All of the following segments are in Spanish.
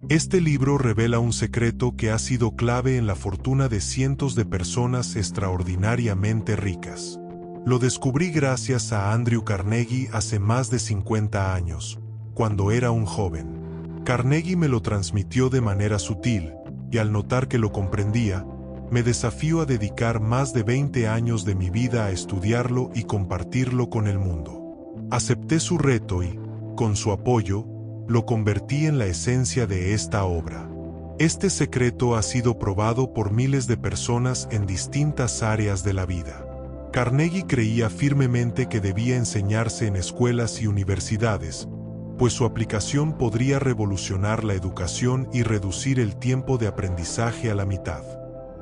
Este libro revela un secreto que ha sido clave en la fortuna de cientos de personas extraordinariamente ricas. Lo descubrí gracias a Andrew Carnegie hace más de 50 años, cuando era un joven. Carnegie me lo transmitió de manera sutil, y al notar que lo comprendía, me desafió a dedicar más de 20 años de mi vida a estudiarlo y compartirlo con el mundo. Acepté su reto y, con su apoyo, lo convertí en la esencia de esta obra. Este secreto ha sido probado por miles de personas en distintas áreas de la vida. Carnegie creía firmemente que debía enseñarse en escuelas y universidades, pues su aplicación podría revolucionar la educación y reducir el tiempo de aprendizaje a la mitad.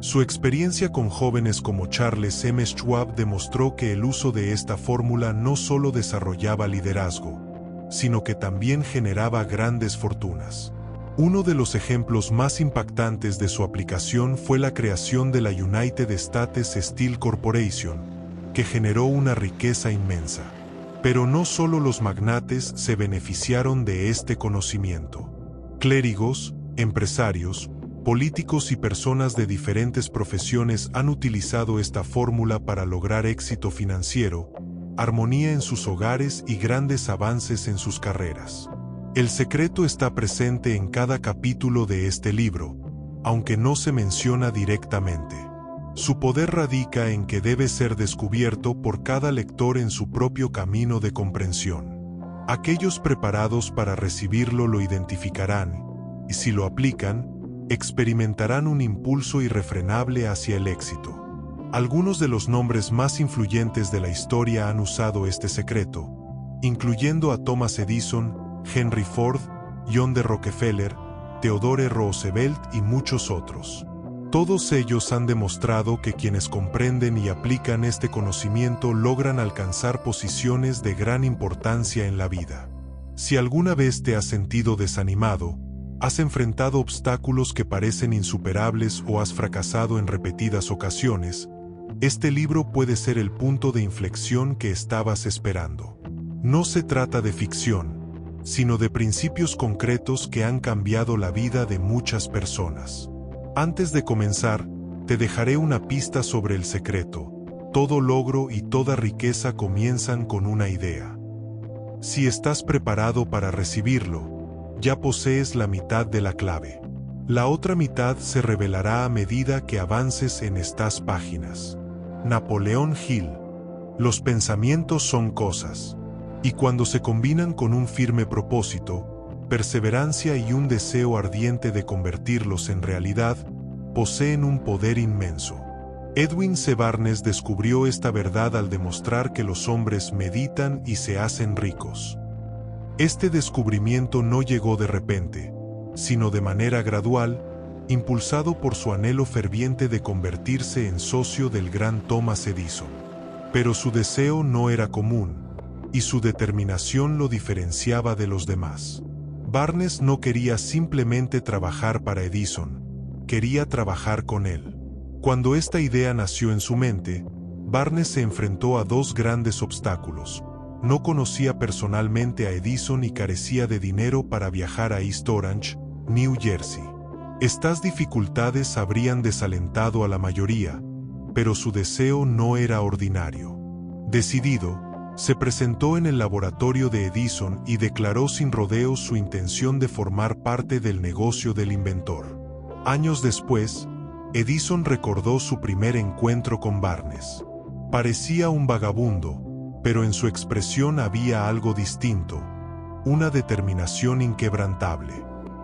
Su experiencia con jóvenes como Charles M. Schwab demostró que el uso de esta fórmula no solo desarrollaba liderazgo, sino que también generaba grandes fortunas. Uno de los ejemplos más impactantes de su aplicación fue la creación de la United States Steel Corporation, que generó una riqueza inmensa. Pero no solo los magnates se beneficiaron de este conocimiento. Clérigos, empresarios, políticos y personas de diferentes profesiones han utilizado esta fórmula para lograr éxito financiero, armonía en sus hogares y grandes avances en sus carreras. El secreto está presente en cada capítulo de este libro, aunque no se menciona directamente. Su poder radica en que debe ser descubierto por cada lector en su propio camino de comprensión. Aquellos preparados para recibirlo lo identificarán, y si lo aplican, experimentarán un impulso irrefrenable hacia el éxito. Algunos de los nombres más influyentes de la historia han usado este secreto, incluyendo a Thomas Edison, Henry Ford, John D. Rockefeller, Theodore Roosevelt y muchos otros. Todos ellos han demostrado que quienes comprenden y aplican este conocimiento logran alcanzar posiciones de gran importancia en la vida. Si alguna vez te has sentido desanimado, has enfrentado obstáculos que parecen insuperables o has fracasado en repetidas ocasiones, este libro puede ser el punto de inflexión que estabas esperando. No se trata de ficción, sino de principios concretos que han cambiado la vida de muchas personas. Antes de comenzar, te dejaré una pista sobre el secreto. Todo logro y toda riqueza comienzan con una idea. Si estás preparado para recibirlo, ya posees la mitad de la clave. La otra mitad se revelará a medida que avances en estas páginas. Napoleón Hill. Los pensamientos son cosas, y cuando se combinan con un firme propósito, perseverancia y un deseo ardiente de convertirlos en realidad, poseen un poder inmenso. Edwin C. Barnes descubrió esta verdad al demostrar que los hombres meditan y se hacen ricos. Este descubrimiento no llegó de repente, sino de manera gradual, impulsado por su anhelo ferviente de convertirse en socio del gran Thomas Edison. Pero su deseo no era común, y su determinación lo diferenciaba de los demás. Barnes no quería simplemente trabajar para Edison, quería trabajar con él. Cuando esta idea nació en su mente, Barnes se enfrentó a dos grandes obstáculos. No conocía personalmente a Edison y carecía de dinero para viajar a East Orange, New Jersey. Estas dificultades habrían desalentado a la mayoría, pero su deseo no era ordinario. Decidido, se presentó en el laboratorio de Edison y declaró sin rodeos su intención de formar parte del negocio del inventor. Años después, Edison recordó su primer encuentro con Barnes. Parecía un vagabundo, pero en su expresión había algo distinto, una determinación inquebrantable.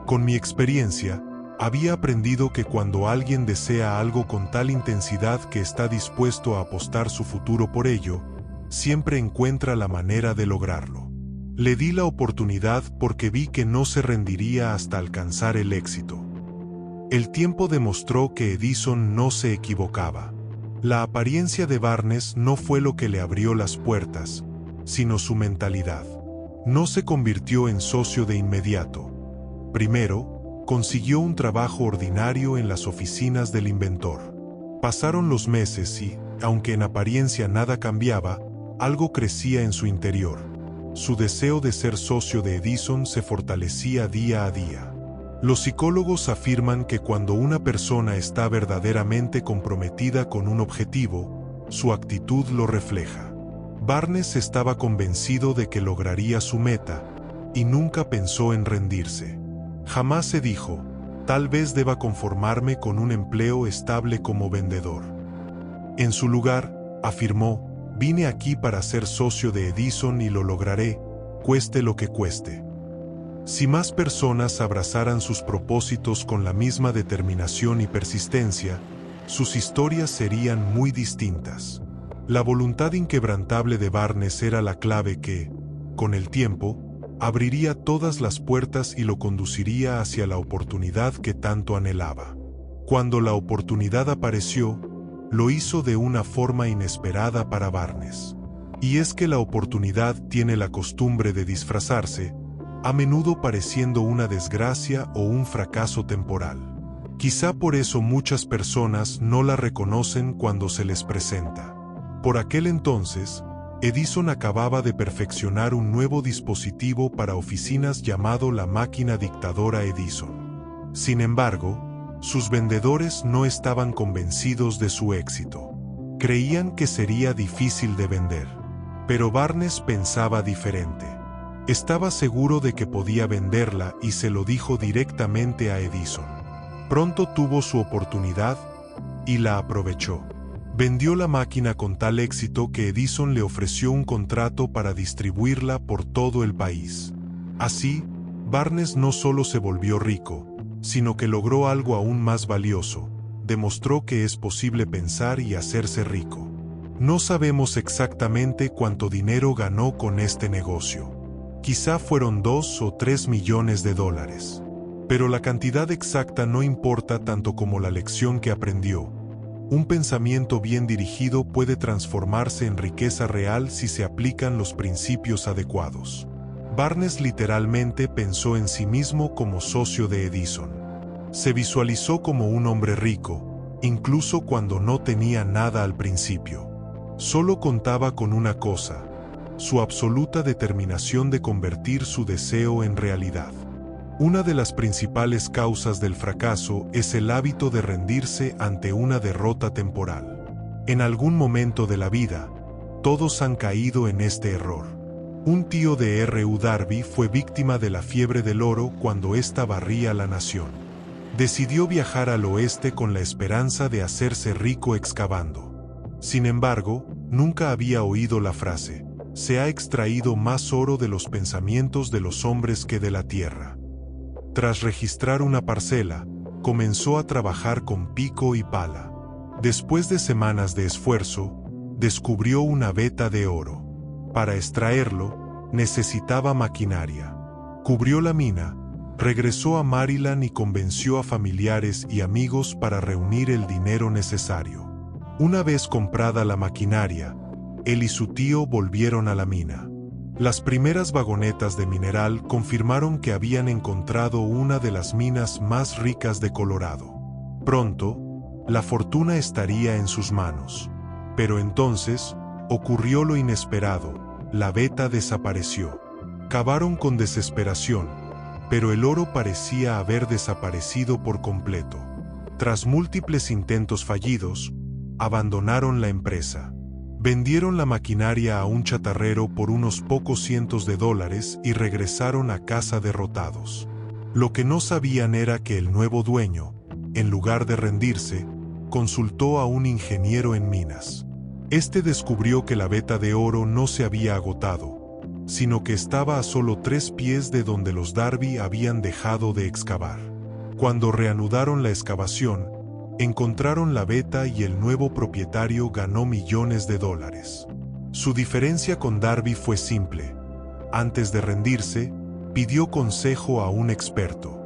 Con mi experiencia, había aprendido que cuando alguien desea algo con tal intensidad que está dispuesto a apostar su futuro por ello, siempre encuentra la manera de lograrlo. Le di la oportunidad porque vi que no se rendiría hasta alcanzar el éxito. El tiempo demostró que Edison no se equivocaba. La apariencia de Barnes no fue lo que le abrió las puertas, sino su mentalidad. No se convirtió en socio de inmediato. Primero, consiguió un trabajo ordinario en las oficinas del inventor. Pasaron los meses y, aunque en apariencia nada cambiaba, algo crecía en su interior. Su deseo de ser socio de Edison se fortalecía día a día. Los psicólogos afirman que cuando una persona está verdaderamente comprometida con un objetivo, su actitud lo refleja. Barnes estaba convencido de que lograría su meta, y nunca pensó en rendirse. Jamás se dijo, tal vez deba conformarme con un empleo estable como vendedor. En su lugar, afirmó, vine aquí para ser socio de Edison y lo lograré, cueste lo que cueste. Si más personas abrazaran sus propósitos con la misma determinación y persistencia, sus historias serían muy distintas. La voluntad inquebrantable de Barnes era la clave que, con el tiempo, abriría todas las puertas y lo conduciría hacia la oportunidad que tanto anhelaba. Cuando la oportunidad apareció, lo hizo de una forma inesperada para Barnes. Y es que la oportunidad tiene la costumbre de disfrazarse, a menudo pareciendo una desgracia o un fracaso temporal. Quizá por eso muchas personas no la reconocen cuando se les presenta. Por aquel entonces, Edison acababa de perfeccionar un nuevo dispositivo para oficinas llamado la máquina dictadora Edison. Sin embargo, sus vendedores no estaban convencidos de su éxito. Creían que sería difícil de vender. Pero Barnes pensaba diferente. Estaba seguro de que podía venderla y se lo dijo directamente a Edison. Pronto tuvo su oportunidad y la aprovechó. Vendió la máquina con tal éxito que Edison le ofreció un contrato para distribuirla por todo el país. Así, Barnes no solo se volvió rico, sino que logró algo aún más valioso: demostró que es posible pensar y hacerse rico. No sabemos exactamente cuánto dinero ganó con este negocio. Quizá fueron 2 o 3 millones de dólares. Pero la cantidad exacta no importa tanto como la lección que aprendió. Un pensamiento bien dirigido puede transformarse en riqueza real si se aplican los principios adecuados. Barnes literalmente pensó en sí mismo como socio de Edison. Se visualizó como un hombre rico, incluso cuando no tenía nada al principio. Solo contaba con una cosa: su absoluta determinación de convertir su deseo en realidad. Una de las principales causas del fracaso es el hábito de rendirse ante una derrota temporal. En algún momento de la vida, todos han caído en este error. Un tío de R.U. Darby fue víctima de la fiebre del oro cuando ésta barría la nación. Decidió viajar al oeste con la esperanza de hacerse rico excavando. Sin embargo, nunca había oído la frase: se ha extraído más oro de los pensamientos de los hombres que de la tierra. Tras registrar una parcela, comenzó a trabajar con pico y pala. Después de semanas de esfuerzo, descubrió una veta de oro. Para extraerlo, necesitaba maquinaria. Cubrió la mina, regresó a Maryland y convenció a familiares y amigos para reunir el dinero necesario. Una vez comprada la maquinaria, él y su tío volvieron a la mina. Las primeras vagonetas de mineral confirmaron que habían encontrado una de las minas más ricas de Colorado. Pronto, la fortuna estaría en sus manos. Pero entonces, ocurrió lo inesperado: la veta desapareció. Cavaron con desesperación, pero el oro parecía haber desaparecido por completo. Tras múltiples intentos fallidos, abandonaron la empresa. Vendieron la maquinaria a un chatarrero por unos pocos cientos de dólares y regresaron a casa derrotados. Lo que no sabían era que el nuevo dueño, en lugar de rendirse, consultó a un ingeniero en minas. Este descubrió que la veta de oro no se había agotado, sino que estaba a solo 3 pies de donde los Darby habían dejado de excavar. Cuando reanudaron la excavación, encontraron la veta y el nuevo propietario ganó millones de dólares. Su diferencia con Darby fue simple: antes de rendirse, pidió consejo a un experto.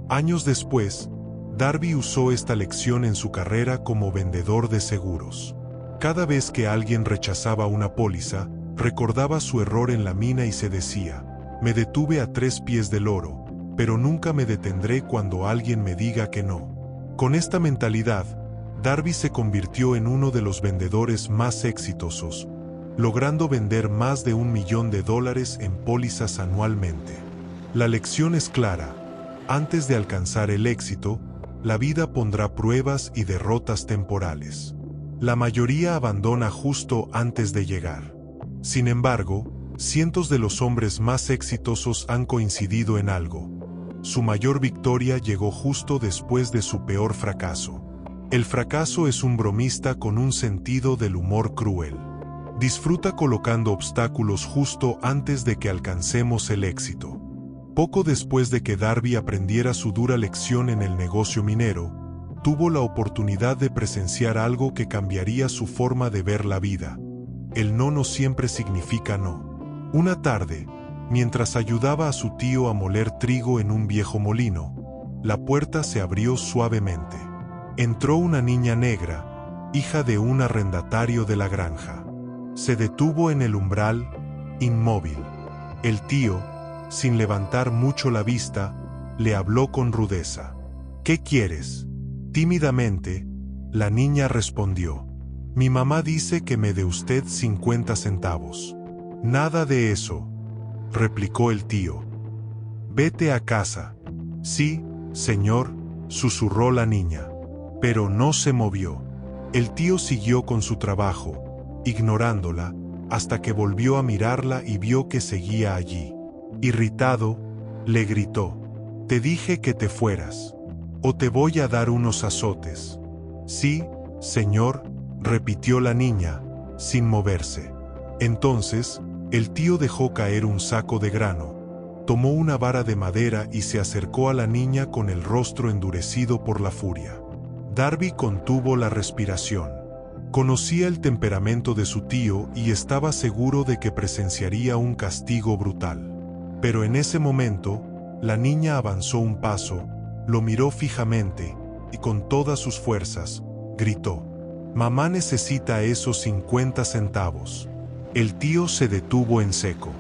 Años después, Darby usó esta lección en su carrera como vendedor de seguros. Cada vez que alguien rechazaba una póliza, recordaba su error en la mina y se decía: me detuve a 3 pies del oro, pero nunca me detendré cuando alguien me diga que no. Con esta mentalidad, Darby se convirtió en uno de los vendedores más exitosos, logrando vender más de $1 millón en pólizas anualmente. La lección es clara: Antes de alcanzar el éxito, la vida pondrá pruebas y derrotas temporales. La mayoría abandona justo antes de llegar. Sin embargo, cientos de los hombres más exitosos han coincidido en algo. Su mayor victoria llegó justo después de su peor fracaso. El fracaso es un bromista con un sentido del humor cruel. Disfruta colocando obstáculos justo antes de que alcancemos el éxito. Poco después de que Darby aprendiera su dura lección en el negocio minero, tuvo la oportunidad de presenciar algo que cambiaría su forma de ver la vida. El no siempre significa no. Una tarde, mientras ayudaba a su tío a moler trigo en un viejo molino, la puerta se abrió suavemente. Entró una niña negra, hija de un arrendatario de la granja. Se detuvo en el umbral, inmóvil. El tío, sin levantar mucho la vista, le habló con rudeza. «¿Qué quieres?» Tímidamente, la niña respondió. «Mi mamá dice que me dé usted 50 centavos. «Nada de eso», replicó el tío. «Vete a casa». «Sí, señor», susurró la niña. Pero no se movió. El tío siguió con su trabajo, ignorándola, hasta que volvió a mirarla y vio que seguía allí. Irritado, le gritó: «Te dije que te fueras, o te voy a dar unos azotes». «Sí, señor», repitió la niña, sin moverse. Entonces, el tío dejó caer un saco de grano, tomó una vara de madera y se acercó a la niña con el rostro endurecido por la furia. Darby contuvo la respiración. Conocía el temperamento de su tío y estaba seguro de que presenciaría un castigo brutal. Pero en ese momento, la niña avanzó un paso, lo miró fijamente y con todas sus fuerzas, gritó: «Mamá necesita esos 50 centavos». El tío se detuvo en seco.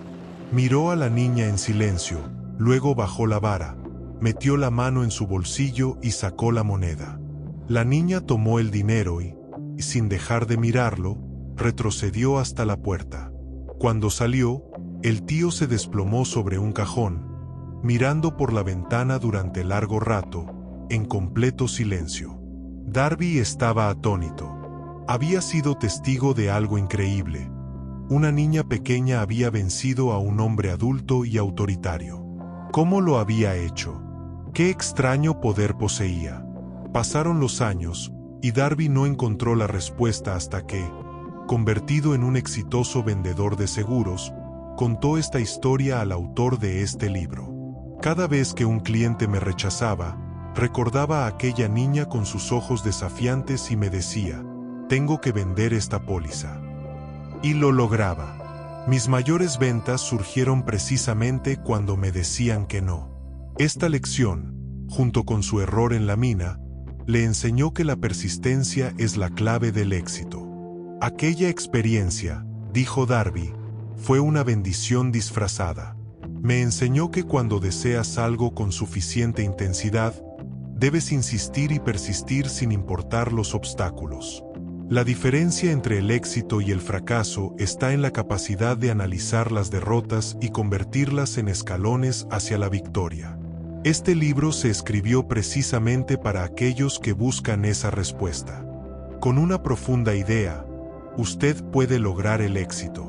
Miró a la niña en silencio, luego bajó la vara, metió la mano en su bolsillo y sacó la moneda. La niña tomó el dinero y, sin dejar de mirarlo, retrocedió hasta la puerta. Cuando salió, el tío se desplomó sobre un cajón, mirando por la ventana durante largo rato, en completo silencio. Darby estaba atónito. Había sido testigo de algo increíble. Una niña pequeña había vencido a un hombre adulto y autoritario. ¿Cómo lo había hecho? ¿Qué extraño poder poseía? Pasaron los años, y Darby no encontró la respuesta hasta que, convertido en un exitoso vendedor de seguros, contó esta historia al autor de este libro. Cada vez que un cliente me rechazaba, recordaba a aquella niña con sus ojos desafiantes y me decía: «Tengo que vender esta póliza». Y lo lograba. Mis mayores ventas surgieron precisamente cuando me decían que no. Esta lección, junto con su error en la mina, le enseñó que la persistencia es la clave del éxito. Aquella experiencia, dijo Darby, fue una bendición disfrazada. Me enseñó que cuando deseas algo con suficiente intensidad, debes insistir y persistir sin importar los obstáculos. La diferencia entre el éxito y el fracaso está en la capacidad de analizar las derrotas y convertirlas en escalones hacia la victoria. Este libro se escribió precisamente para aquellos que buscan esa respuesta. Con una profunda idea, usted puede lograr el éxito.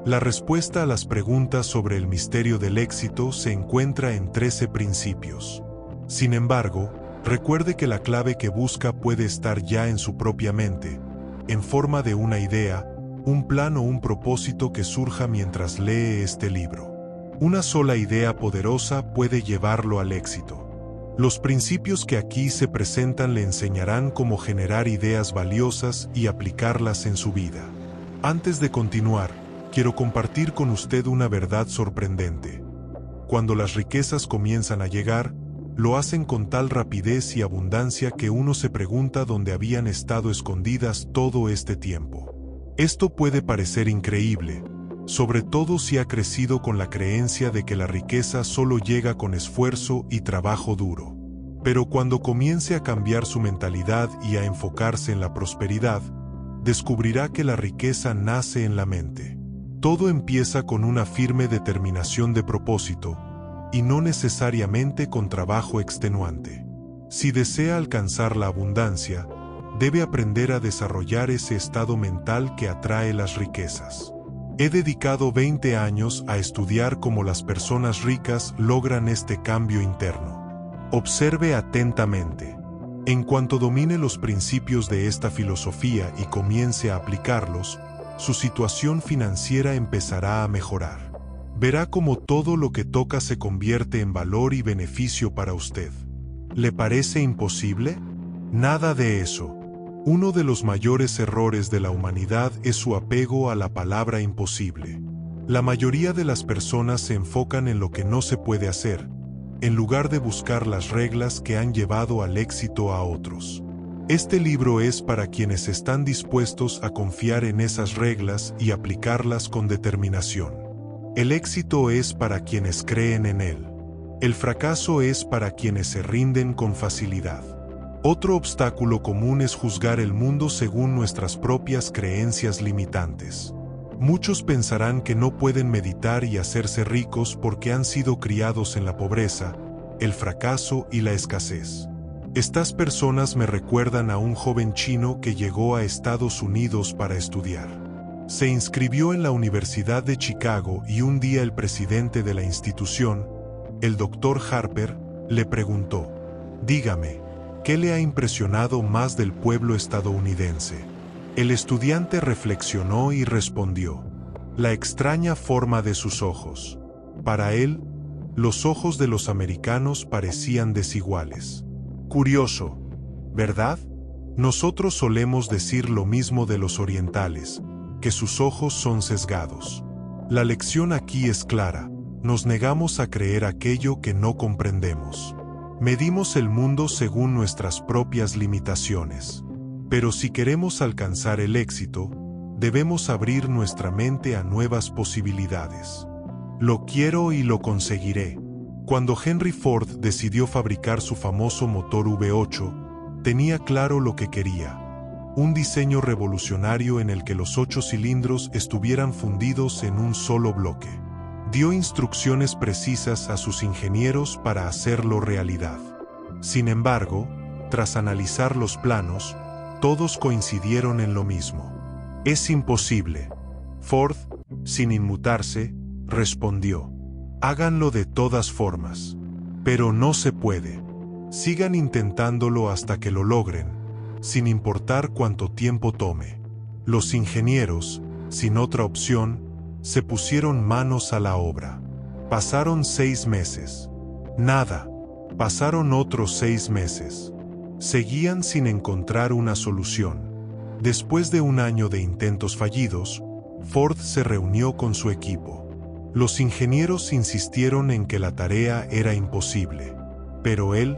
La respuesta a las preguntas sobre el misterio del éxito se encuentra en 13 principios. Sin embargo, recuerde que la clave que busca puede estar ya en su propia mente, en forma de una idea, un plan o un propósito que surja mientras lee este libro. Una sola idea poderosa puede llevarlo al éxito. Los principios que aquí se presentan le enseñarán cómo generar ideas valiosas y aplicarlas en su vida. Antes de continuar, quiero compartir con usted una verdad sorprendente. Cuando las riquezas comienzan a llegar, lo hacen con tal rapidez y abundancia que uno se pregunta dónde habían estado escondidas todo este tiempo. Esto puede parecer increíble, sobre todo si ha crecido con la creencia de que la riqueza solo llega con esfuerzo y trabajo duro. Pero cuando comience a cambiar su mentalidad y a enfocarse en la prosperidad, descubrirá que la riqueza nace en la mente. Todo empieza con una firme determinación de propósito, y no necesariamente con trabajo extenuante. Si desea alcanzar la abundancia, debe aprender a desarrollar ese estado mental que atrae las riquezas. He dedicado 20 años a estudiar cómo las personas ricas logran este cambio interno. Observe atentamente. En cuanto domine los principios de esta filosofía y comience a aplicarlos, su situación financiera empezará a mejorar. Verá cómo todo lo que toca se convierte en valor y beneficio para usted. ¿Le parece imposible? Nada de eso. Uno de los mayores errores de la humanidad es su apego a la palabra imposible. La mayoría de las personas se enfocan en lo que no se puede hacer, en lugar de buscar las reglas que han llevado al éxito a otros. Este libro es para quienes están dispuestos a confiar en esas reglas y aplicarlas con determinación. El éxito es para quienes creen en él. El fracaso es para quienes se rinden con facilidad. Otro obstáculo común es juzgar el mundo según nuestras propias creencias limitantes. Muchos pensarán que no pueden meditar y hacerse ricos porque han sido criados en la pobreza, el fracaso y la escasez. Estas personas me recuerdan a un joven chino que llegó a Estados Unidos para estudiar. Se inscribió en la Universidad de Chicago y un día el presidente de la institución, el Dr. Harper, le preguntó: «Dígame, ¿qué le ha impresionado más del pueblo estadounidense?». El estudiante reflexionó y respondió: «La extraña forma de sus ojos». Para él, los ojos de los americanos parecían desiguales. Curioso, ¿verdad? Nosotros solemos decir lo mismo de los orientales, que sus ojos son sesgados. La lección aquí es clara: nos negamos a creer aquello que no comprendemos. Medimos el mundo según nuestras propias limitaciones. Pero si queremos alcanzar el éxito, debemos abrir nuestra mente a nuevas posibilidades. Lo quiero y lo conseguiré. Cuando Henry Ford decidió fabricar su famoso motor V8, tenía claro lo que quería: un diseño revolucionario en el que los 8 cilindros estuvieran fundidos en un solo bloque. Dio instrucciones precisas a sus ingenieros para hacerlo realidad. Sin embargo, tras analizar los planos, todos coincidieron en lo mismo: es imposible. Ford, sin inmutarse, respondió: háganlo de todas formas. Pero no se puede. Sigan intentándolo hasta que lo logren, sin importar cuánto tiempo tome. Los ingenieros, sin otra opción, se pusieron manos a la obra. Pasaron 6 meses. Nada. Pasaron otros 6 meses. Seguían sin encontrar una solución. Después de un año de intentos fallidos, Ford se reunió con su equipo. Los ingenieros insistieron en que la tarea era imposible, pero él,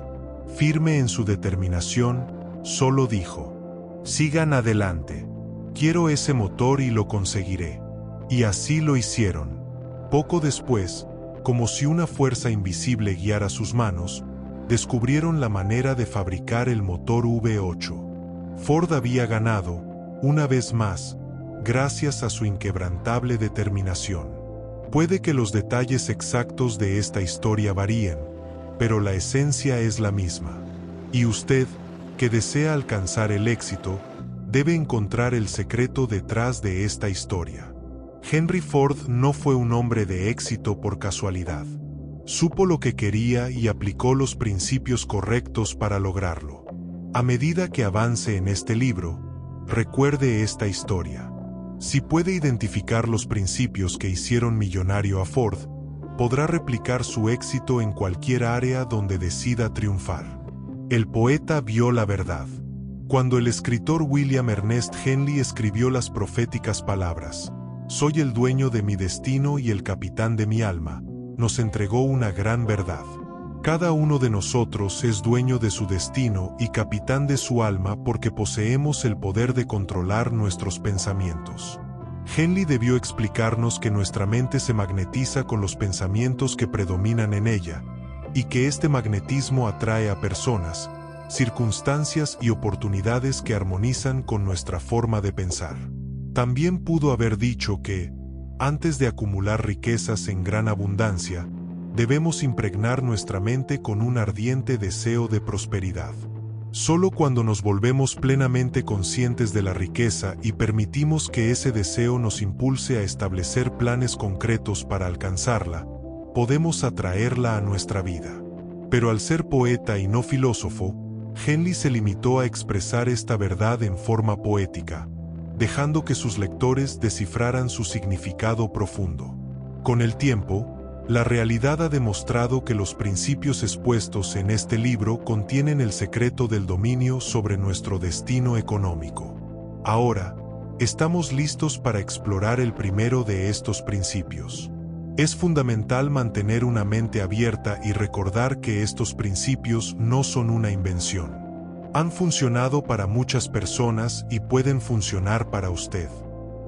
firme en su determinación, solo dijo: sigan adelante. Quiero ese motor y lo conseguiré. Y así lo hicieron. Poco después, como si una fuerza invisible guiara sus manos, descubrieron la manera de fabricar el motor V8. Ford había ganado, una vez más, gracias a su inquebrantable determinación. Puede que los detalles exactos de esta historia varíen, pero la esencia es la misma. Y usted, que desea alcanzar el éxito, debe encontrar el secreto detrás de esta historia. Henry Ford no fue un hombre de éxito por casualidad. Supo lo que quería y aplicó los principios correctos para lograrlo. A medida que avance en este libro, recuerde esta historia. Si puede identificar los principios que hicieron millonario a Ford, podrá replicar su éxito en cualquier área donde decida triunfar. El poeta vio la verdad. Cuando el escritor William Ernest Henley escribió las proféticas palabras: «Soy el dueño de mi destino y el capitán de mi alma», nos entregó una gran verdad. Cada uno de nosotros es dueño de su destino y capitán de su alma porque poseemos el poder de controlar nuestros pensamientos. Henley debió explicarnos que nuestra mente se magnetiza con los pensamientos que predominan en ella, y que este magnetismo atrae a personas, circunstancias y oportunidades que armonizan con nuestra forma de pensar. También pudo haber dicho que, antes de acumular riquezas en gran abundancia, debemos impregnar nuestra mente con un ardiente deseo de prosperidad. Solo cuando nos volvemos plenamente conscientes de la riqueza y permitimos que ese deseo nos impulse a establecer planes concretos para alcanzarla, podemos atraerla a nuestra vida. Pero al ser poeta y no filósofo, Henley se limitó a expresar esta verdad en forma poética, dejando que sus lectores descifraran su significado profundo. Con el tiempo, la realidad ha demostrado que los principios expuestos en este libro contienen el secreto del dominio sobre nuestro destino económico. Ahora, estamos listos para explorar el primero de estos principios. Es fundamental mantener una mente abierta y recordar que estos principios no son una invención. Han funcionado para muchas personas y pueden funcionar para usted.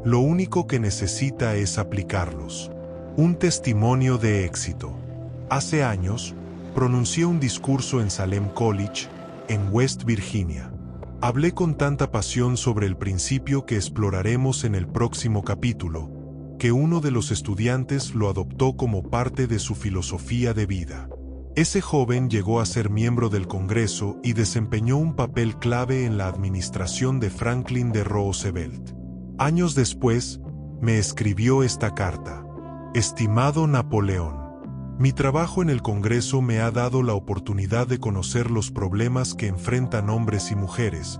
Lo único que necesita es aplicarlos. Un testimonio de éxito. Hace años, pronuncié un discurso en Salem College, en West Virginia. Hablé con tanta pasión sobre el principio que exploraremos en el próximo capítulo, que uno de los estudiantes lo adoptó como parte de su filosofía de vida. Ese joven llegó a ser miembro del Congreso y desempeñó un papel clave en la administración de Franklin D. Roosevelt. Años después, me escribió esta carta. Estimado Napoleón, mi trabajo en el Congreso me ha dado la oportunidad de conocer los problemas que enfrentan hombres y mujeres,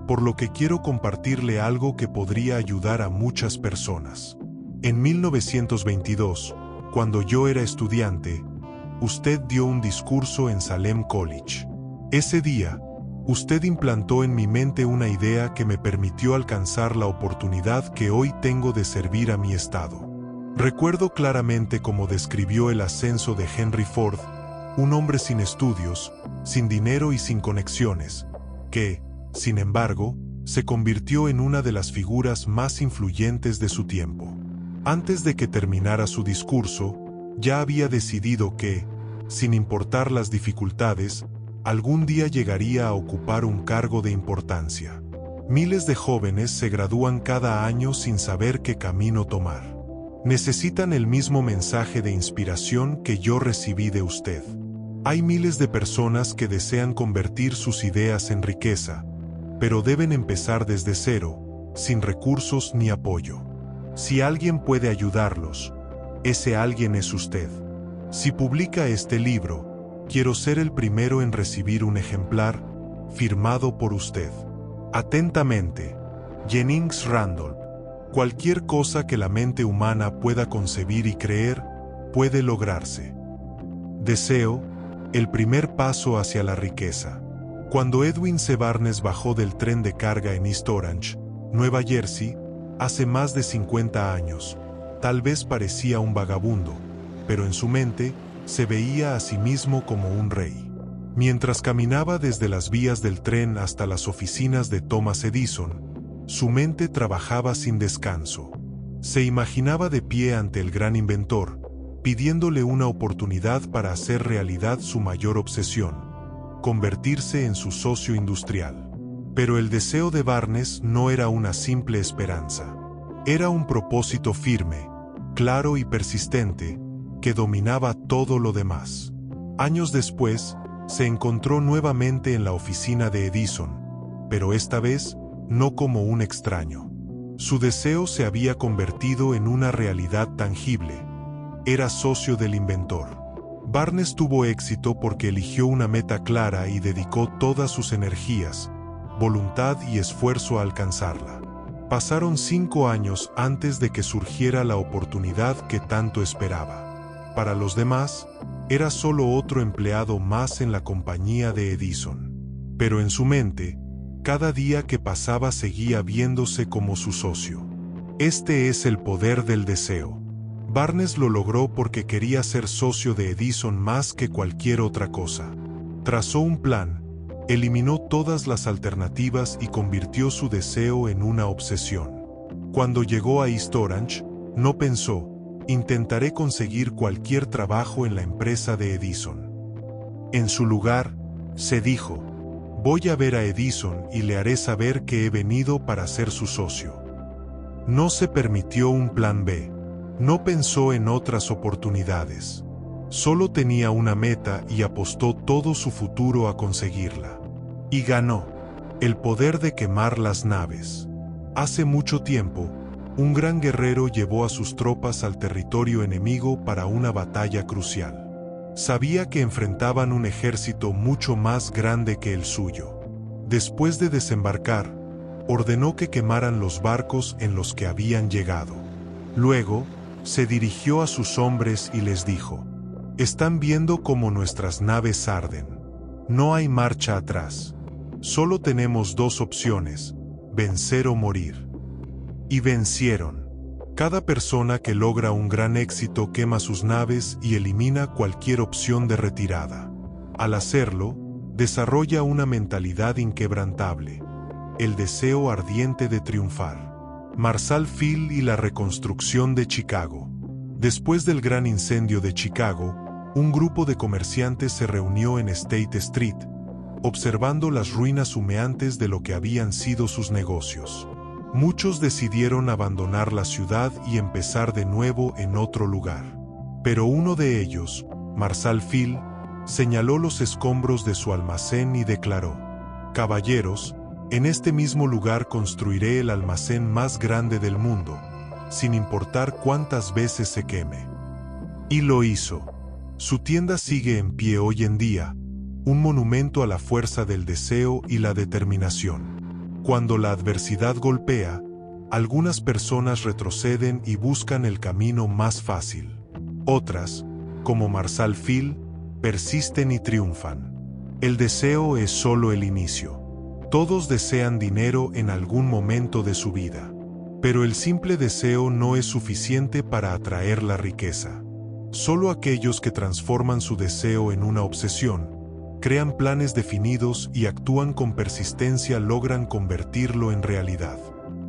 por lo que quiero compartirle algo que podría ayudar a muchas personas. En 1922, cuando yo era estudiante, usted dio un discurso en Salem College. Ese día, usted implantó en mi mente una idea que me permitió alcanzar la oportunidad que hoy tengo de servir a mi estado. Recuerdo claramente cómo describió el ascenso de Henry Ford, un hombre sin estudios, sin dinero y sin conexiones, que, sin embargo, se convirtió en una de las figuras más influyentes de su tiempo. Antes de que terminara su discurso, ya había decidido que, sin importar las dificultades, algún día llegaría a ocupar un cargo de importancia. Miles de jóvenes se gradúan cada año sin saber qué camino tomar. Necesitan el mismo mensaje de inspiración que yo recibí de usted. Hay miles de personas que desean convertir sus ideas en riqueza, pero deben empezar desde cero, sin recursos ni apoyo. Si alguien puede ayudarlos, ese alguien es usted. Si publica este libro, quiero ser el primero en recibir un ejemplar, firmado por usted. Atentamente, Jennings Randolph. Cualquier cosa que la mente humana pueda concebir y creer, puede lograrse. Deseo, el primer paso hacia la riqueza. Cuando Edwin C. Barnes bajó del tren de carga en East Orange, Nueva Jersey, hace más de 50 años, tal vez parecía un vagabundo, pero en su mente se veía a sí mismo como un rey. Mientras caminaba desde las vías del tren hasta las oficinas de Thomas Edison, su mente trabajaba sin descanso. Se imaginaba de pie ante el gran inventor, pidiéndole una oportunidad para hacer realidad su mayor obsesión, convertirse en su socio industrial. Pero el deseo de Barnes no era una simple esperanza. Era un propósito firme, claro y persistente, que dominaba todo lo demás. Años después, se encontró nuevamente en la oficina de Edison, pero esta vez no como un extraño. Su deseo se había convertido en una realidad tangible. Era socio del inventor. Barnes tuvo éxito porque eligió una meta clara y dedicó todas sus energías, voluntad y esfuerzo a alcanzarla. Pasaron 5 años antes de que surgiera la oportunidad que tanto esperaba. Para los demás, era solo otro empleado más en la compañía de Edison. Pero en su mente, cada día que pasaba seguía viéndose como su socio. Este es el poder del deseo. Barnes lo logró porque quería ser socio de Edison más que cualquier otra cosa. Trazó un plan, eliminó todas las alternativas y convirtió su deseo en una obsesión. Cuando llegó a East Orange, no pensó, intentaré conseguir cualquier trabajo en la empresa de Edison. En su lugar, se dijo, voy a ver a Edison y le haré saber que he venido para ser su socio. No se permitió un plan B. No pensó en otras oportunidades. Solo tenía una meta y apostó todo su futuro a conseguirla. Y ganó. El poder de quemar las naves. Hace mucho tiempo, un gran guerrero llevó a sus tropas al territorio enemigo para una batalla crucial. Sabía que enfrentaban un ejército mucho más grande que el suyo. Después de desembarcar, ordenó que quemaran los barcos en los que habían llegado. Luego, se dirigió a sus hombres y les dijo: «Están viendo cómo nuestras naves arden. No hay marcha atrás. Solo tenemos dos opciones: vencer o morir». Y vencieron. Cada persona que logra un gran éxito quema sus naves y elimina cualquier opción de retirada. Al hacerlo, desarrolla una mentalidad inquebrantable, el deseo ardiente de triunfar. Marshall Field y la reconstrucción de Chicago. Después del gran incendio de Chicago, un grupo de comerciantes se reunió en State Street, observando las ruinas humeantes de lo que habían sido sus negocios. Muchos decidieron abandonar la ciudad y empezar de nuevo en otro lugar. Pero uno de ellos, Marshall Field, señaló los escombros de su almacén y declaró: «Caballeros, en este mismo lugar construiré el almacén más grande del mundo, sin importar cuántas veces se queme». Y lo hizo. Su tienda sigue en pie hoy en día, un monumento a la fuerza del deseo y la determinación. Cuando la adversidad golpea, algunas personas retroceden y buscan el camino más fácil. Otras, como Marshall Field, persisten y triunfan. El deseo es solo el inicio. Todos desean dinero en algún momento de su vida. Pero el simple deseo no es suficiente para atraer la riqueza. Solo aquellos que transforman su deseo en una obsesión, crean planes definidos y actúan con persistencia logran convertirlo en realidad.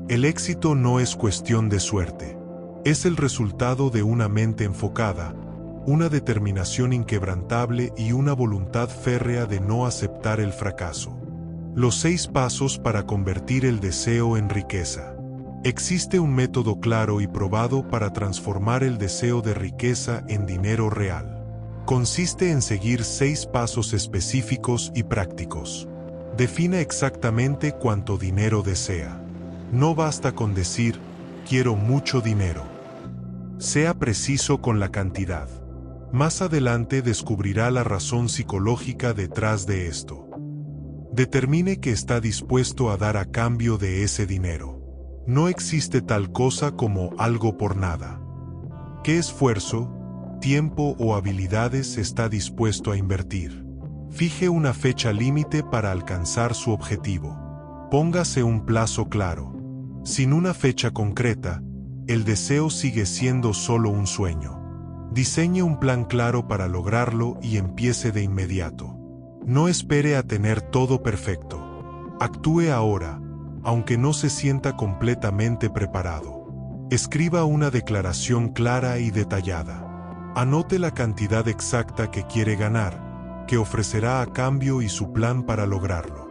El éxito no es cuestión de suerte. Es el resultado de una mente enfocada, una determinación inquebrantable y una voluntad férrea de no aceptar el fracaso. Los 6 pasos para convertir el deseo en riqueza. Existe un método claro y probado para transformar el deseo de riqueza en dinero real. Consiste en seguir 6 pasos específicos y prácticos. Defina exactamente cuánto dinero desea. No basta con decir, quiero mucho dinero. Sea preciso con la cantidad. Más adelante descubrirá la razón psicológica detrás de esto. Determine qué está dispuesto a dar a cambio de ese dinero. No existe tal cosa como algo por nada. ¿Qué esfuerzo, tiempo o habilidades está dispuesto a invertir? Fije una fecha límite para alcanzar su objetivo. Póngase un plazo claro. Sin una fecha concreta, el deseo sigue siendo solo un sueño. Diseñe un plan claro para lograrlo y empiece de inmediato. No espere a tener todo perfecto. Actúe ahora, aunque no se sienta completamente preparado. Escriba una declaración clara y detallada. Anote la cantidad exacta que quiere ganar, que ofrecerá a cambio y su plan para lograrlo.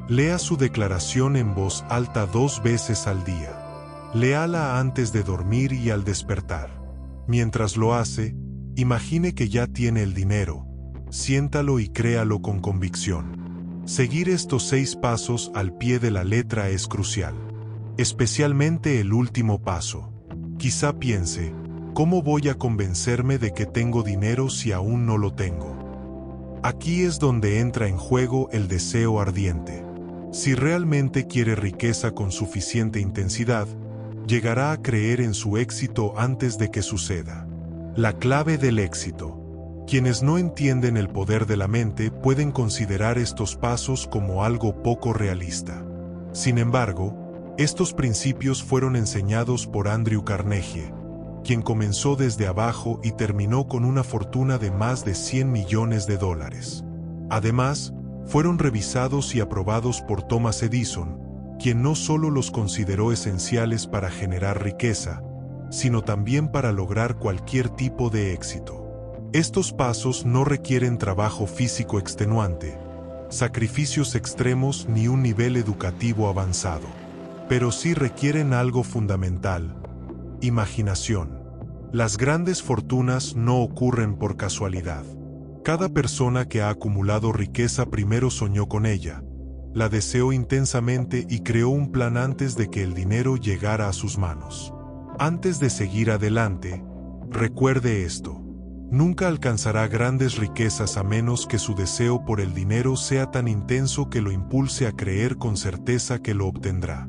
Lea su declaración en voz alta 2 veces al día. Léala antes de dormir y al despertar. Mientras lo hace, imagine que ya tiene el dinero. Siéntalo y créalo con convicción. Seguir estos 6 pasos al pie de la letra es crucial. Especialmente el último paso. Quizá piense, ¿cómo voy a convencerme de que tengo dinero si aún no lo tengo? Aquí es donde entra en juego el deseo ardiente. Si realmente quiere riqueza con suficiente intensidad, llegará a creer en su éxito antes de que suceda. La clave del éxito. Quienes no entienden el poder de la mente pueden considerar estos pasos como algo poco realista. Sin embargo, estos principios fueron enseñados por Andrew Carnegie, quien comenzó desde abajo y terminó con una fortuna de más de $100 millones. Además, fueron revisados y aprobados por Thomas Edison, quien no solo los consideró esenciales para generar riqueza, sino también para lograr cualquier tipo de éxito. Estos pasos no requieren trabajo físico extenuante, sacrificios extremos ni un nivel educativo avanzado, pero sí requieren algo fundamental: imaginación. Las grandes fortunas no ocurren por casualidad. Cada persona que ha acumulado riqueza primero soñó con ella, la deseó intensamente y creó un plan antes de que el dinero llegara a sus manos. Antes de seguir adelante, recuerde esto. Nunca alcanzará grandes riquezas a menos que su deseo por el dinero sea tan intenso que lo impulse a creer con certeza que lo obtendrá.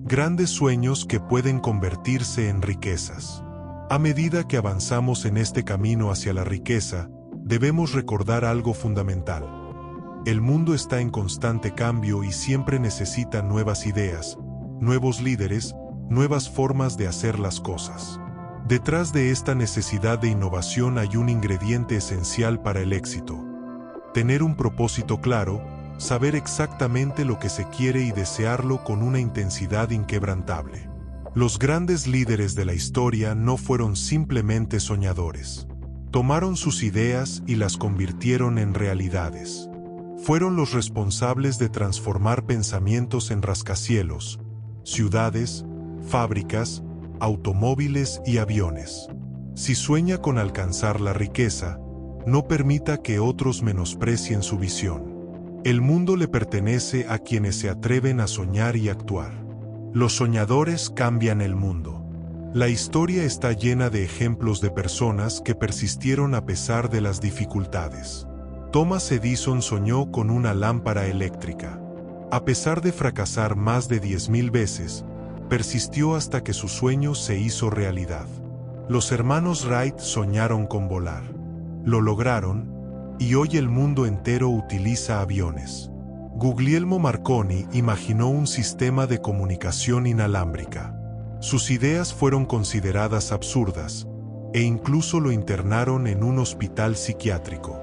Grandes sueños que pueden convertirse en riquezas. A medida que avanzamos en este camino hacia la riqueza, debemos recordar algo fundamental. El mundo está en constante cambio y siempre necesita nuevas ideas, nuevos líderes, nuevas formas de hacer las cosas. Detrás de esta necesidad de innovación hay un ingrediente esencial para el éxito. Tener un propósito claro, saber exactamente lo que se quiere y desearlo con una intensidad inquebrantable. Los grandes líderes de la historia no fueron simplemente soñadores. Tomaron sus ideas y las convirtieron en realidades. Fueron los responsables de transformar pensamientos en rascacielos, ciudades, fábricas, automóviles y aviones. Si sueña con alcanzar la riqueza, no permita que otros menosprecien su visión. El mundo le pertenece a quienes se atreven a soñar y actuar. Los soñadores cambian el mundo. La historia está llena de ejemplos de personas que persistieron a pesar de las dificultades. Thomas Edison soñó con una lámpara eléctrica. A pesar de fracasar más de 10.000 veces, persistió hasta que su sueño se hizo realidad. Los hermanos Wright soñaron con volar. Lo lograron, y hoy el mundo entero utiliza aviones. Guglielmo Marconi imaginó un sistema de comunicación inalámbrica. Sus ideas fueron consideradas absurdas, e incluso lo internaron en un hospital psiquiátrico.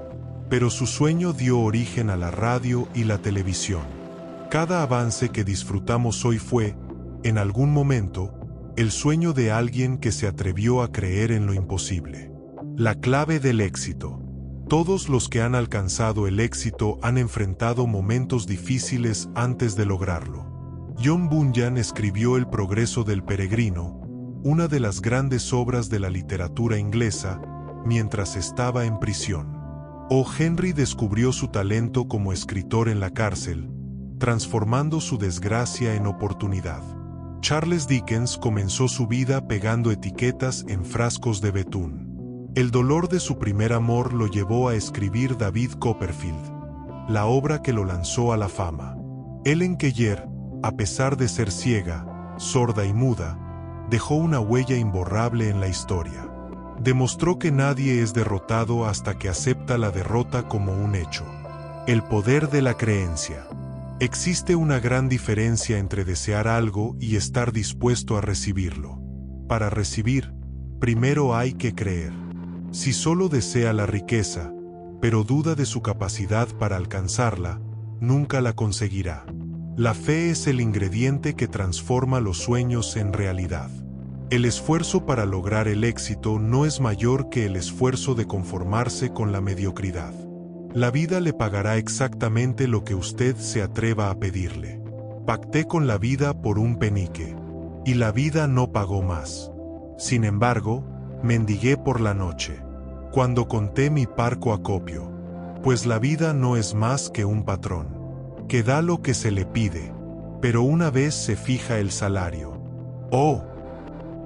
Pero su sueño dio origen a la radio y la televisión. Cada avance que disfrutamos hoy fue, en algún momento, el sueño de alguien que se atrevió a creer en lo imposible. La clave del éxito. Todos los que han alcanzado el éxito han enfrentado momentos difíciles antes de lograrlo. John Bunyan escribió El progreso del peregrino, una de las grandes obras de la literatura inglesa, mientras estaba en prisión. O. Henry descubrió su talento como escritor en la cárcel, transformando su desgracia en oportunidad. Charles Dickens comenzó su vida pegando etiquetas en frascos de betún. El dolor de su primer amor lo llevó a escribir David Copperfield, la obra que lo lanzó a la fama. Helen Keller, a pesar de ser ciega, sorda y muda, dejó una huella imborrable en la historia. Demostró que nadie es derrotado hasta que acepta la derrota como un hecho. El poder de la creencia. Existe una gran diferencia entre desear algo y estar dispuesto a recibirlo. Para recibir, primero hay que creer. Si solo desea la riqueza, pero duda de su capacidad para alcanzarla, nunca la conseguirá. La fe es el ingrediente que transforma los sueños en realidad. El esfuerzo para lograr el éxito no es mayor que el esfuerzo de conformarse con la mediocridad. La vida le pagará exactamente lo que usted se atreva a pedirle. Pacté con la vida por un penique, y la vida no pagó más. Sin embargo, mendigué por la noche, cuando conté mi parco acopio, pues la vida no es más que un patrón, que da lo que se le pide, pero una vez se fija el salario. Oh,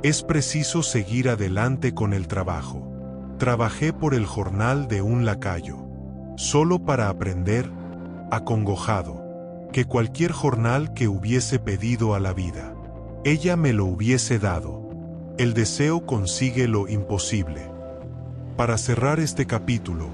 es preciso seguir adelante con el trabajo. Trabajé por el jornal de un lacayo, solo para aprender, acongojado, que cualquier jornal que hubiese pedido a la vida, ella me lo hubiese dado. El deseo consigue lo imposible. Para cerrar este capítulo,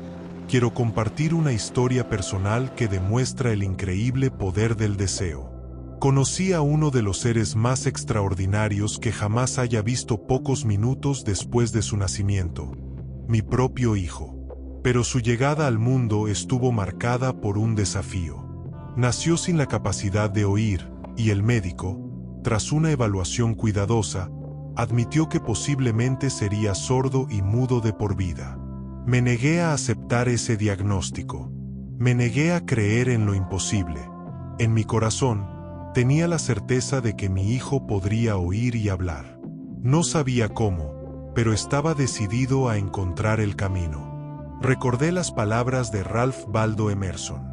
quiero compartir una historia personal que demuestra el increíble poder del deseo. Conocí a uno de los seres más extraordinarios que jamás haya visto pocos minutos después de su nacimiento, mi propio hijo. Pero su llegada al mundo estuvo marcada por un desafío. Nació sin la capacidad de oír, y el médico, tras una evaluación cuidadosa, admitió que posiblemente sería sordo y mudo de por vida. Me negué a aceptar ese diagnóstico. Me negué a creer en lo imposible. En mi corazón, tenía la certeza de que mi hijo podría oír y hablar. No sabía cómo, pero estaba decidido a encontrar el camino. Recordé las palabras de Ralph Waldo Emerson.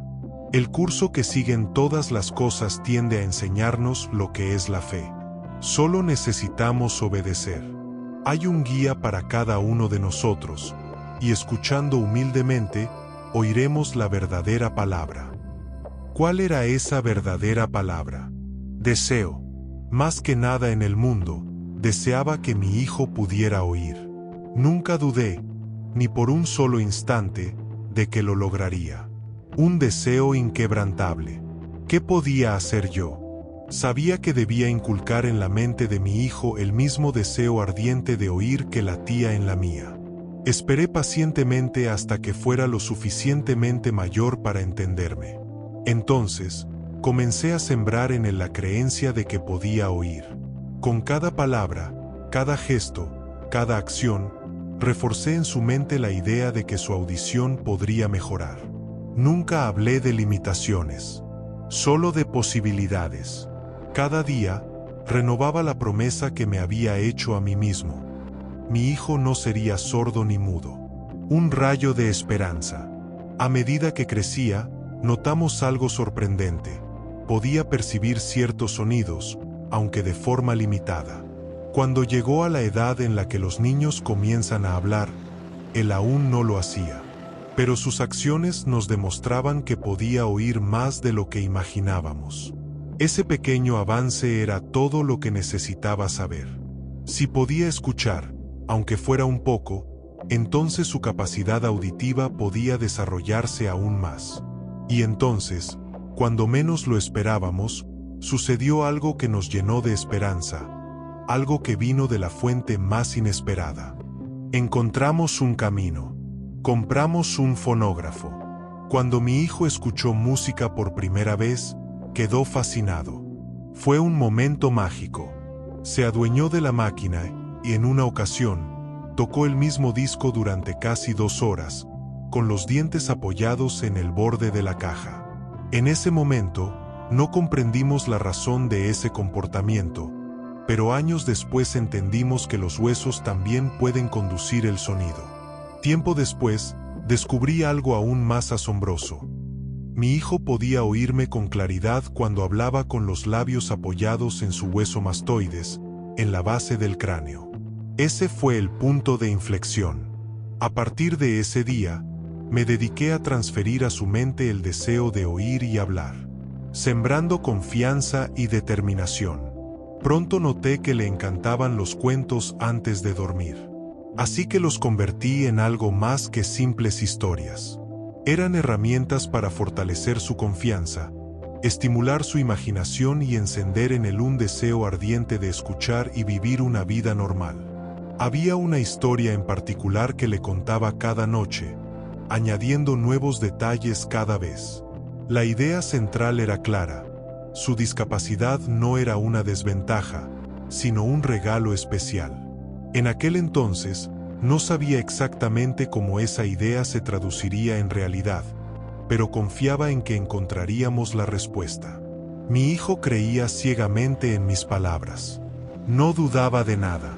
El curso que siguen todas las cosas tiende a enseñarnos lo que es la fe. Solo necesitamos obedecer. Hay un guía para cada uno de nosotros, y escuchando humildemente, oiremos la verdadera palabra. ¿Cuál era esa verdadera palabra? Deseo. Más que nada en el mundo, deseaba que mi hijo pudiera oír. Nunca dudé, ni por un solo instante, de que lo lograría. Un deseo inquebrantable. ¿Qué podía hacer yo? Sabía que debía inculcar en la mente de mi hijo el mismo deseo ardiente de oír que latía en la mía. Esperé pacientemente hasta que fuera lo suficientemente mayor para entenderme. Entonces, comencé a sembrar en él la creencia de que podía oír. Con cada palabra, cada gesto, cada acción, reforcé en su mente la idea de que su audición podría mejorar. Nunca hablé de limitaciones, solo de posibilidades. Cada día, renovaba la promesa que me había hecho a mí mismo. Mi hijo no sería sordo ni mudo. Un rayo de esperanza. A medida que crecía, notamos algo sorprendente. Podía percibir ciertos sonidos, aunque de forma limitada. Cuando llegó a la edad en la que los niños comienzan a hablar, él aún no lo hacía. Pero sus acciones nos demostraban que podía oír más de lo que imaginábamos. Ese pequeño avance era todo lo que necesitaba saber. Si podía escuchar, aunque fuera un poco, entonces su capacidad auditiva podía desarrollarse aún más. Y entonces, cuando menos lo esperábamos, sucedió algo que nos llenó de esperanza, algo que vino de la fuente más inesperada. Encontramos un camino. Compramos un fonógrafo. Cuando mi hijo escuchó música por primera vez, quedó fascinado. Fue un momento mágico. Se adueñó de la máquina y en una ocasión, tocó el mismo disco durante casi 2 horas, con los dientes apoyados en el borde de la caja. En ese momento, no comprendimos la razón de ese comportamiento, pero años después entendimos que los huesos también pueden conducir el sonido. Tiempo después, descubrí algo aún más asombroso. Mi hijo podía oírme con claridad cuando hablaba con los labios apoyados en su hueso mastoides, en la base del cráneo. Ese fue el punto de inflexión. A partir de ese día, me dediqué a transferir a su mente el deseo de oír y hablar, sembrando confianza y determinación. Pronto noté que le encantaban los cuentos antes de dormir. Así que los convertí en algo más que simples historias. Eran herramientas para fortalecer su confianza, estimular su imaginación y encender en él un deseo ardiente de escuchar y vivir una vida normal. Había una historia en particular que le contaba cada noche, añadiendo nuevos detalles cada vez. La idea central era clara. Su discapacidad no era una desventaja, sino un regalo especial. En aquel entonces, no sabía exactamente cómo esa idea se traduciría en realidad, pero confiaba en que encontraríamos la respuesta. Mi hijo creía ciegamente en mis palabras. No dudaba de nada.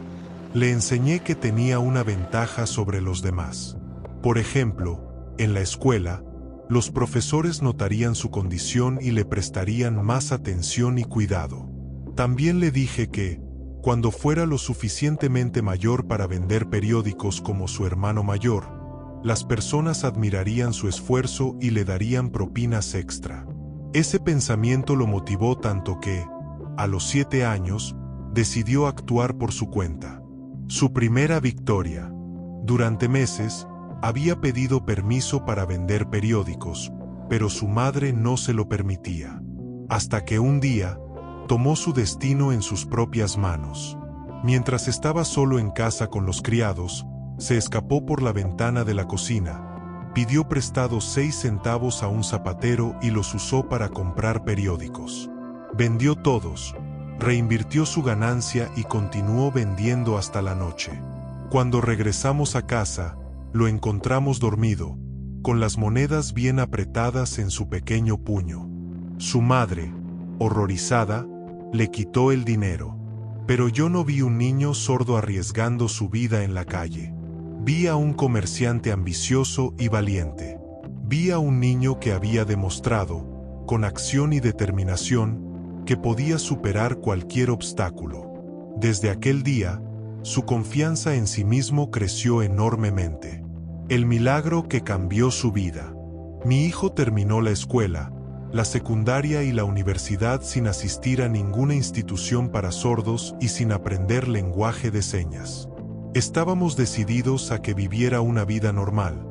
Le enseñé que tenía una ventaja sobre los demás. Por ejemplo, en la escuela, los profesores notarían su condición y le prestarían más atención y cuidado. También le dije que, cuando fuera lo suficientemente mayor para vender periódicos como su hermano mayor, las personas admirarían su esfuerzo y le darían propinas extra. Ese pensamiento lo motivó tanto que, a los 7 años, decidió actuar por su cuenta. Su primera victoria. Durante meses, había pedido permiso para vender periódicos, pero su madre no se lo permitía. Hasta que un día, tomó su destino en sus propias manos. Mientras estaba solo en casa con los criados, se escapó por la ventana de la cocina, pidió prestados 6 centavos a un zapatero y los usó para comprar periódicos. Vendió todos, reinvirtió su ganancia y continuó vendiendo hasta la noche. Cuando regresamos a casa, lo encontramos dormido, con las monedas bien apretadas en su pequeño puño. Su madre, horrorizada, le quitó el dinero. Pero yo no vi un niño sordo arriesgando su vida en la calle. Vi a un comerciante ambicioso y valiente. Vi a un niño que había demostrado, con acción y determinación, que podía superar cualquier obstáculo. Desde aquel día, su confianza en sí mismo creció enormemente. El milagro que cambió su vida. Mi hijo terminó la escuela, la secundaria y la universidad sin asistir a ninguna institución para sordos y sin aprender lenguaje de señas. Estábamos decididos a que viviera una vida normal,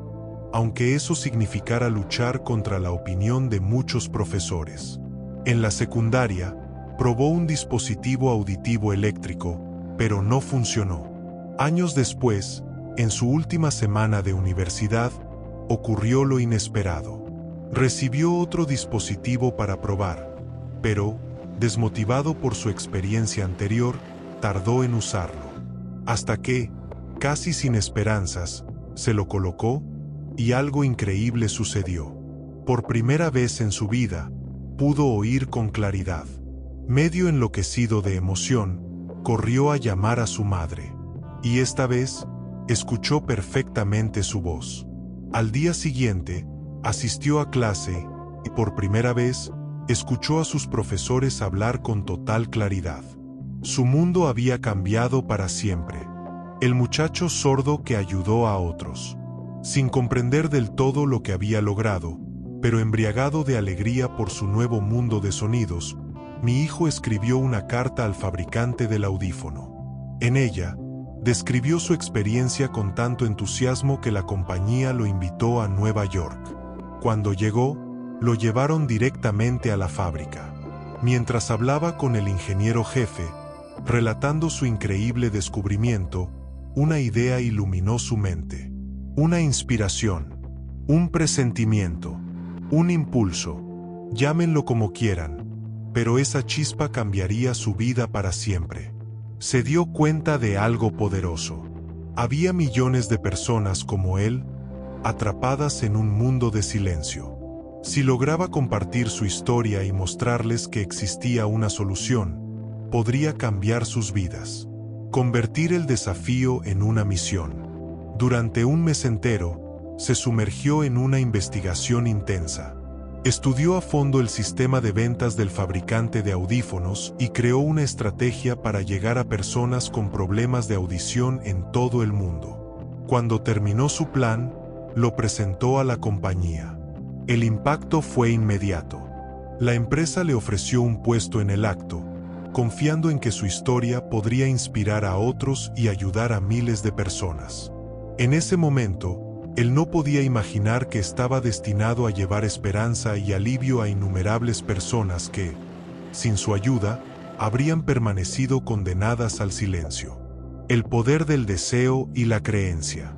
aunque eso significara luchar contra la opinión de muchos profesores. En la secundaria, probó un dispositivo auditivo eléctrico, pero no funcionó. Años después, en su última semana de universidad, ocurrió lo inesperado. Recibió otro dispositivo para probar, pero, desmotivado por su experiencia anterior, tardó en usarlo. Hasta que, casi sin esperanzas, se lo colocó y algo increíble sucedió. Por primera vez en su vida, pudo oír con claridad. Medio enloquecido de emoción, corrió a llamar a su madre. Y esta vez, escuchó perfectamente su voz. Al día siguiente, asistió a clase y por primera vez, escuchó a sus profesores hablar con total claridad. Su mundo había cambiado para siempre. El muchacho sordo que ayudó a otros. Sin comprender del todo lo que había logrado, pero embriagado de alegría por su nuevo mundo de sonidos, mi hijo escribió una carta al fabricante del audífono. En ella, describió su experiencia con tanto entusiasmo que la compañía lo invitó a Nueva York. Cuando llegó, lo llevaron directamente a la fábrica. Mientras hablaba con el ingeniero jefe, relatando su increíble descubrimiento, una idea iluminó su mente. Una inspiración, un presentimiento, un impulso, llámenlo como quieran, pero esa chispa cambiaría su vida para siempre. Se dio cuenta de algo poderoso. Había millones de personas como él, atrapadas en un mundo de silencio. Si lograba compartir su historia y mostrarles que existía una solución, podría cambiar sus vidas. Convertir el desafío en una misión. Durante un mes entero, se sumergió en una investigación intensa. Estudió a fondo el sistema de ventas del fabricante de audífonos y creó una estrategia para llegar a personas con problemas de audición en todo el mundo. Cuando terminó su plan, lo presentó a la compañía. El impacto fue inmediato. La empresa le ofreció un puesto en el acto, confiando en que su historia podría inspirar a otros y ayudar a miles de personas. En ese momento, él no podía imaginar que estaba destinado a llevar esperanza y alivio a innumerables personas que, sin su ayuda, habrían permanecido condenadas al silencio. El poder del deseo y la creencia.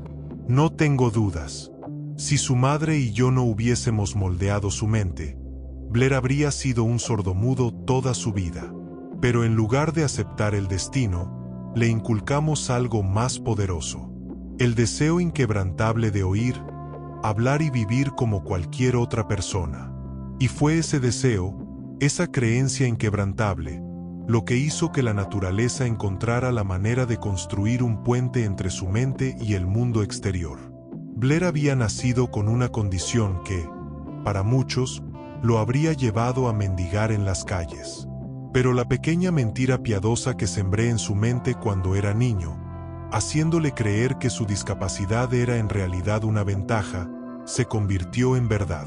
No tengo dudas. Si su madre y yo no hubiésemos moldeado su mente, Blair habría sido un sordomudo toda su vida. Pero en lugar de aceptar el destino, le inculcamos algo más poderoso. El deseo inquebrantable de oír, hablar y vivir como cualquier otra persona. Y fue ese deseo, esa creencia inquebrantable, lo que hizo que la naturaleza encontrara la manera de construir un puente entre su mente y el mundo exterior. Blair había nacido con una condición que, para muchos, lo habría llevado a mendigar en las calles. Pero la pequeña mentira piadosa que sembré en su mente cuando era niño, haciéndole creer que su discapacidad era en realidad una ventaja, se convirtió en verdad.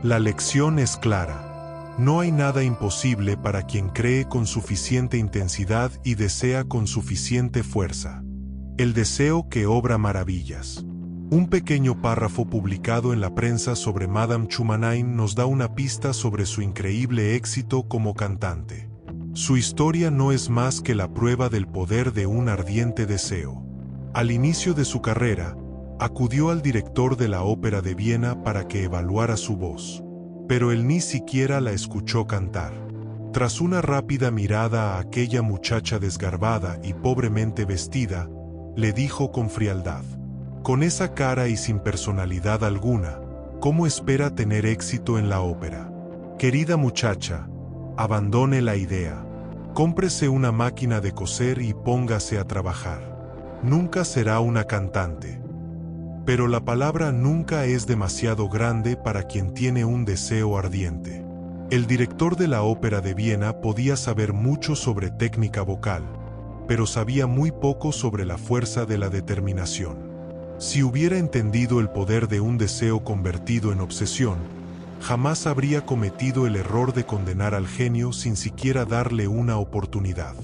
La lección es clara. No hay nada imposible para quien cree con suficiente intensidad y desea con suficiente fuerza. El deseo que obra maravillas. Un pequeño párrafo publicado en la prensa sobre Madame Chumanine nos da una pista sobre su increíble éxito como cantante. Su historia no es más que la prueba del poder de un ardiente deseo. Al inicio de su carrera, acudió al director de la Ópera de Viena para que evaluara su voz, pero él ni siquiera la escuchó cantar. Tras una rápida mirada a aquella muchacha desgarbada y pobremente vestida, le dijo con frialdad: «Con esa cara y sin personalidad alguna, ¿cómo espera tener éxito en la ópera? Querida muchacha, abandone la idea. Cómprese una máquina de coser y póngase a trabajar. Nunca será una cantante. Pero la palabra nunca es demasiado grande para quien tiene un deseo ardiente. El director de la Ópera de Viena podía saber mucho sobre técnica vocal, pero sabía muy poco sobre la fuerza de la determinación. Si hubiera entendido el poder de un deseo convertido en obsesión, jamás habría cometido el error de condenar al genio sin siquiera darle una oportunidad.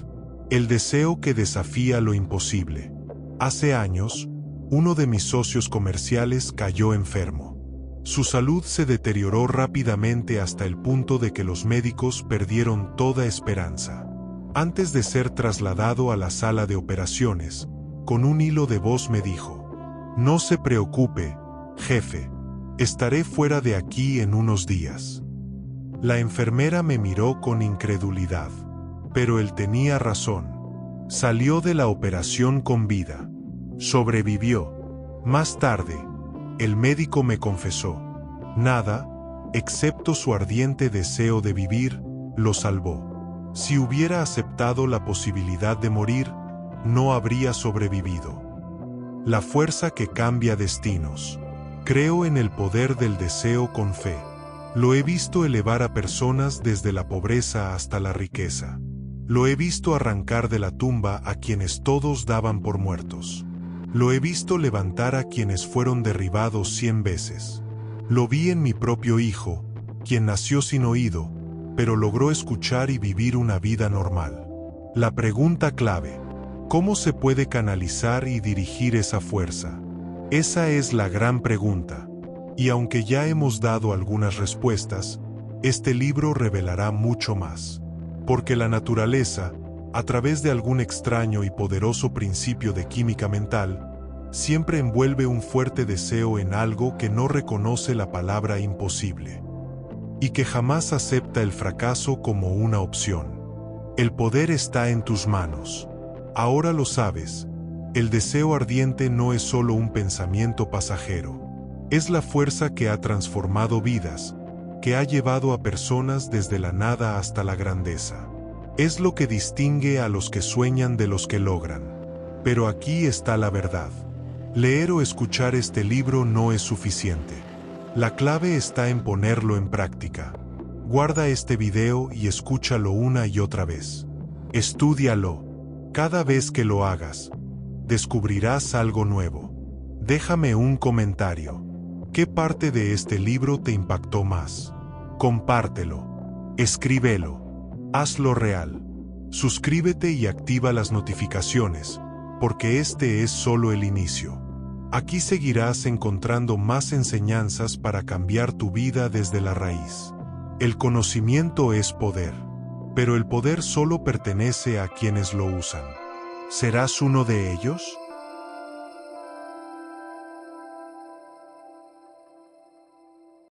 El deseo que desafía lo imposible. Hace años, uno de mis socios comerciales cayó enfermo. Su salud se deterioró rápidamente hasta el punto de que los médicos perdieron toda esperanza. Antes de ser trasladado a la sala de operaciones, con un hilo de voz me dijo: «No se preocupe, jefe. Estaré fuera de aquí en unos días». La enfermera me miró con incredulidad. Pero él tenía razón. Salió de la operación con vida. Sobrevivió. Más tarde, el médico me confesó: nada, excepto su ardiente deseo de vivir, lo salvó. Si hubiera aceptado la posibilidad de morir, no habría sobrevivido. La fuerza que cambia destinos. Creo en el poder del deseo con fe. Lo he visto elevar a personas desde la pobreza hasta la riqueza. Lo he visto arrancar de la tumba a quienes todos daban por muertos. Lo he visto levantar a quienes fueron derribados 100 veces. Lo vi en mi propio hijo, quien nació sin oído, pero logró escuchar y vivir una vida normal. La pregunta clave: ¿cómo se puede canalizar y dirigir esa fuerza? Esa es la gran pregunta. Y aunque ya hemos dado algunas respuestas, este libro revelará mucho más. Porque la naturaleza, a través de algún extraño y poderoso principio de química mental, siempre envuelve un fuerte deseo en algo que no reconoce la palabra imposible. Y que jamás acepta el fracaso como una opción. El poder está en tus manos. Ahora lo sabes. El deseo ardiente no es solo un pensamiento pasajero. Es la fuerza que ha transformado vidas, que ha llevado a personas desde la nada hasta la grandeza. Es lo que distingue a los que sueñan de los que logran. Pero aquí está la verdad. Leer o escuchar este libro no es suficiente. La clave está en ponerlo en práctica. Guarda este video y escúchalo una y otra vez. Estúdialo. Cada vez que lo hagas, descubrirás algo nuevo. Déjame un comentario. ¿Qué parte de este libro te impactó más? Compártelo. Escríbelo. Hazlo real. Suscríbete y activa las notificaciones, porque este es solo el inicio. Aquí seguirás encontrando más enseñanzas para cambiar tu vida desde la raíz. El conocimiento es poder, pero el poder solo pertenece a quienes lo usan. ¿Serás uno de ellos?